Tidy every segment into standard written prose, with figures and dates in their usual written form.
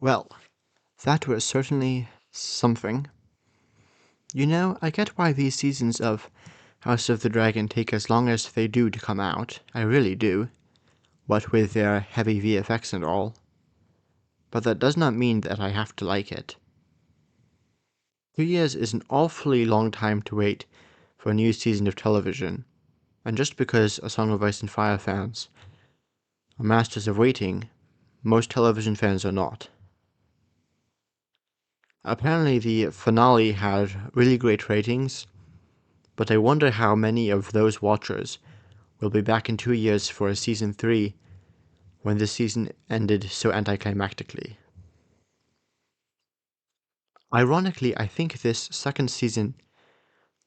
Well, that was certainly something. You know, I get why these seasons of House of the Dragon take as long as they do to come out. I really do. What with their heavy VFX and all. But that does not mean that I have to like it. 2 years is an awfully long time to wait for a new season of television, and just because A Song of Ice and Fire fans are masters of waiting, most television fans are not. Apparently, the finale had really great ratings, but I wonder how many of those watchers will be back in 2 years for a season 3 when this season ended so anticlimactically. Ironically, I think this second season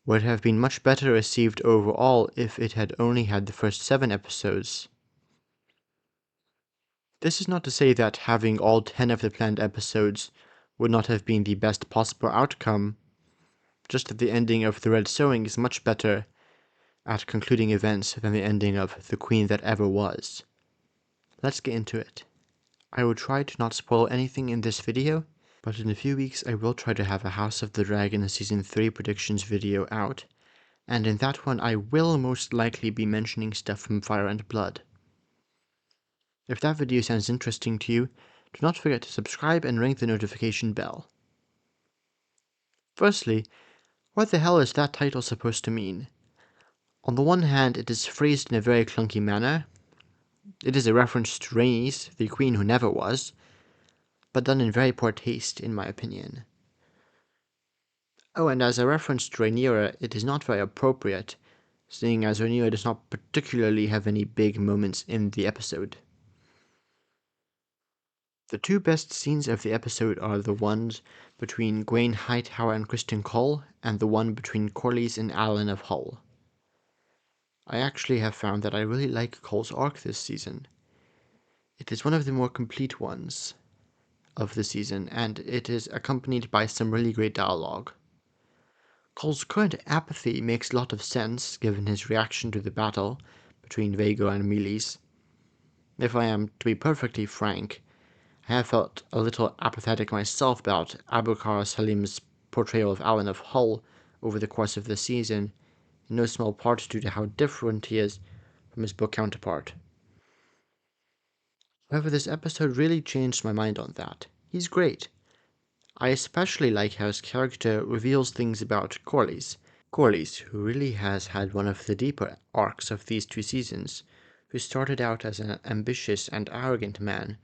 would have been much better received overall if it had only had the first 7 episodes. This is not to say that having all 10 of the planned episodes would not have been the best possible outcome, just that the ending of The Red Sowing is much better at concluding events than the ending of The Queen That Ever Was. Let's get into it. I will try to not spoil anything in this video, but in a few weeks I will try to have a House of the Dragon Season 3 predictions video out, and in that one I will most likely be mentioning stuff from Fire and Blood. If that video sounds interesting to you, do not forget to subscribe and ring the notification bell. Firstly, what the hell is that title supposed to mean? On the one hand, it is phrased in a very clunky manner. It is a reference to Rhaenys, the queen who never was, but done in very poor taste, in my opinion. Oh, and as a reference to Rhaenyra, it is not very appropriate, seeing as Rhaenyra does not particularly have any big moments in the episode. The two best scenes of the episode are the ones between Gwaine Hightower and Criston Cole, and the one between Corlys and Alan of Hull. I actually have found that I really like Cole's arc this season. It is one of the more complete ones of the season, and it is accompanied by some really great dialogue. Cole's current apathy makes a lot of sense given his reaction to the battle between Vhagar and Meleys. If I am to be perfectly frank, I have felt a little apathetic myself about Abukar Salim's portrayal of Alan of Hull over the course of the season, in no small part due to how different he is from his book counterpart. However, this episode really changed my mind on that. He's great. I especially like how his character reveals things about Corlys, who really has had one of the deeper arcs of these 2 seasons, who started out as an ambitious and arrogant man,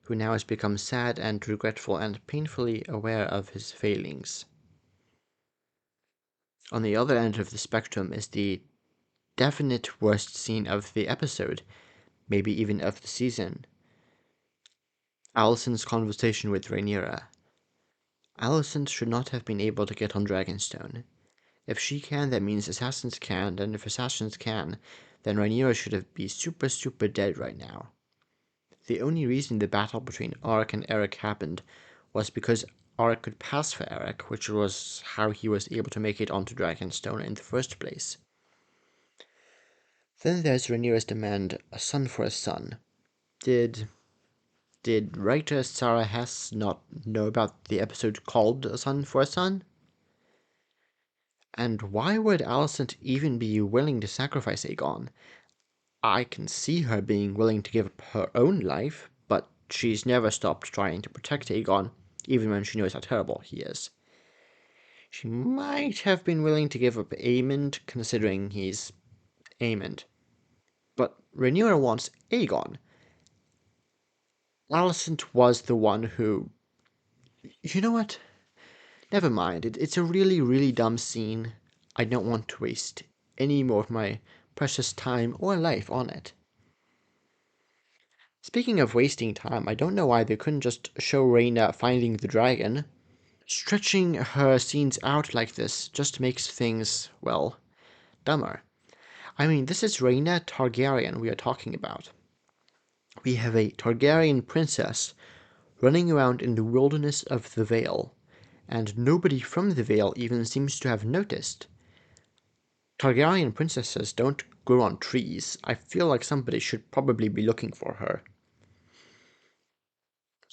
who now has become sad and regretful and painfully aware of his failings. On the other end of the spectrum is the definite worst scene of the episode, maybe even of the season. Alicent's conversation with Rhaenyra. Alicent should not have been able to get on Dragonstone. If she can, that means assassins can, and if assassins can, then Rhaenyra should be super dead right now. The only reason the battle between Auric and Eric happened was because Auric could pass for Eric, which was how he was able to make it onto Dragonstone in the first place. Then there's Rhaenyra's demand, a son for a son. Did writer Sarah Hess not know about the episode called A Son for a Son? And why would Alicent even be willing to sacrifice Aegon? I can see her being willing to give up her own life, but she's never stopped trying to protect Aegon, even when she knows how terrible he is. She might have been willing to give up Aemond, considering he's Aemond. But Rhaenyra wants Aegon. Alicent was the one who... You know what? Never mind. It's a really dumb scene. I don't want to waste any more of my precious time or life on it. Speaking of wasting time, I don't know why they couldn't just show Rhaena finding the dragon. Stretching her scenes out like this just makes things, well, dumber. I mean, this is Rhaena Targaryen we are talking about. We have a Targaryen princess running around in the wilderness of the Vale, and nobody from the Vale even seems to have noticed. Targaryen princesses don't grow on trees. I feel like somebody should probably be looking for her.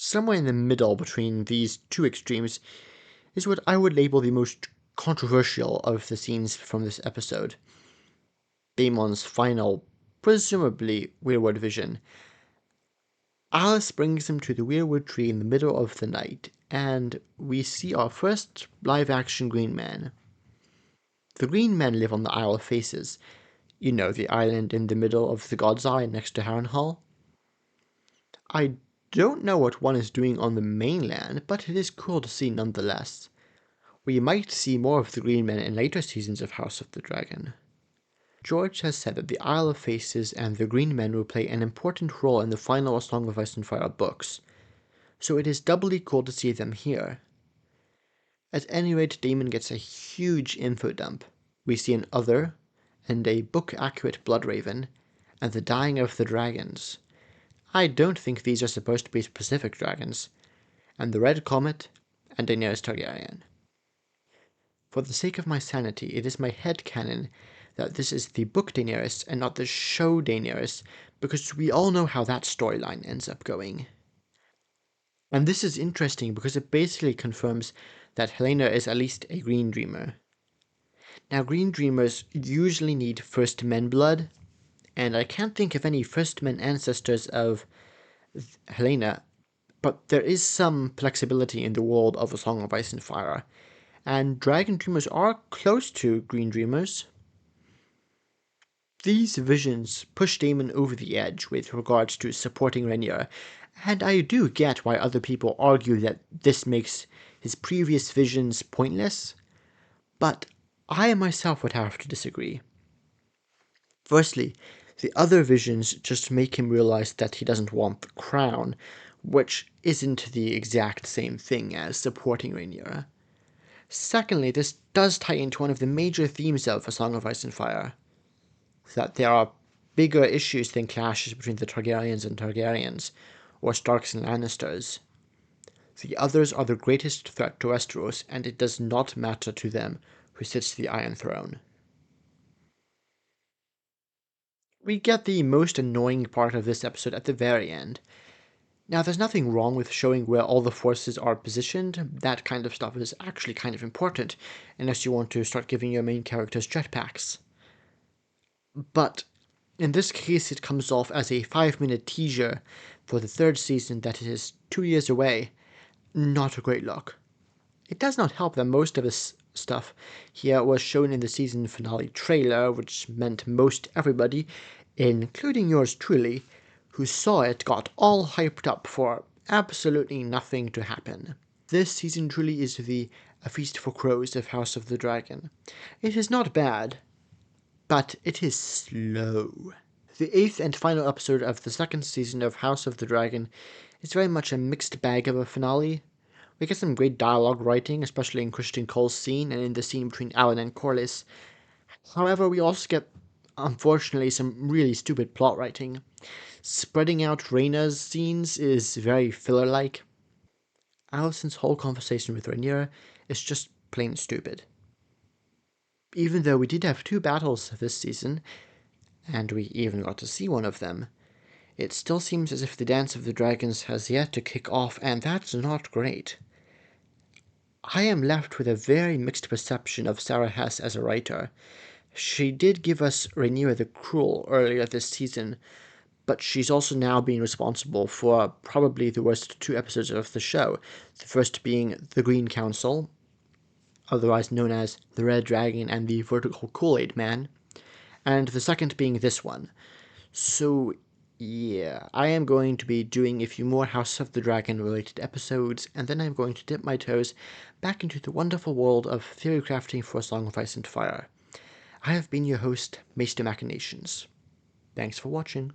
Somewhere in the middle between these two extremes is what I would label the most controversial of the scenes from this episode. Daemon's final, presumably weirwood vision. Alice brings him to the weirwood tree in the middle of the night, and we see our first live-action green man. The green men live on the Isle of Faces, you know, the island in the middle of the God's Eye next to Harrenhal. I don't know what one is doing on the mainland, but it is cool to see nonetheless. We might see more of the green men in later seasons of House of the Dragon. George has said that the Isle of Faces and the Green Men will play an important role in the final A Song of Ice and Fire books, so it is doubly cool to see them here. At any rate, Daemon gets a huge info dump. We see an Other, and a book-accurate Bloodraven, and the dying of the dragons. I don't think these are supposed to be specific dragons, and the Red Comet, and Daenerys Targaryen. For the sake of my sanity, it is my headcanon that this is the book Daenerys and not the show Daenerys, because we all know how that storyline ends up going. And this is interesting because it basically confirms that Helena is at least a Green Dreamer. Now, Green Dreamers usually need First Men blood, and I can't think of any First Men ancestors of Helena, but there is some flexibility in the world of A Song of Ice and Fire, and Dragon Dreamers are close to Green Dreamers. These visions push Daemon over the edge with regards to supporting Rhaenyra, and I do get why other people argue that this makes his previous visions pointless, but I myself would have to disagree. Firstly, the other visions just make him realize that he doesn't want the crown, which isn't the exact same thing as supporting Rhaenyra. Secondly, this does tie into one of the major themes of A Song of Ice and Fire, that there are bigger issues than clashes between the Targaryens and Targaryens, or Starks and Lannisters. The others are the greatest threat to Westeros, and it does not matter to them who sits the Iron Throne. We get the most annoying part of this episode at the very end. Now, there's nothing wrong with showing where all the forces are positioned. That kind of stuff is actually kind of important, unless you want to start giving your main characters jetpacks. But in this case, it comes off as a 5-minute teaser for the third season that is 2 years away. Not a great look. It does not help that most of this stuff here was shown in the season finale trailer, which meant most everybody, including yours truly, who saw it got all hyped up for absolutely nothing to happen. This season truly is A Feast for Crows of House of the Dragon. It is not bad, but it is slow. The 8th and final episode of the second season of House of the Dragon is very much a mixed bag of a finale. We get some great dialogue writing, especially in Criston Cole's scene and in the scene between Alan and Corlys. However, we also get, unfortunately, some really stupid plot writing. Spreading out Rhaenyra's scenes is very filler-like. Alicent's whole conversation with Rhaenyra is just plain stupid. Even though we did have 2 battles this season, and we even got to see one of them, it still seems as if the Dance of the Dragons has yet to kick off, and that's not great. I am left with a very mixed perception of Sarah Hess as a writer. She did give us Rhaenyra the Cruel earlier this season, but she's also now being responsible for probably the worst 2 episodes of the show, the first being The Green Council, otherwise known as The Red Dragon and the Vertical Kool-Aid Man, and the second being this one. So yeah, I am going to be doing a few more House of the Dragon related episodes, and then I'm going to dip my toes back into the wonderful world of theory crafting for A Song of Ice and Fire. I have been your host, Maester Machinations. Thanks for watching.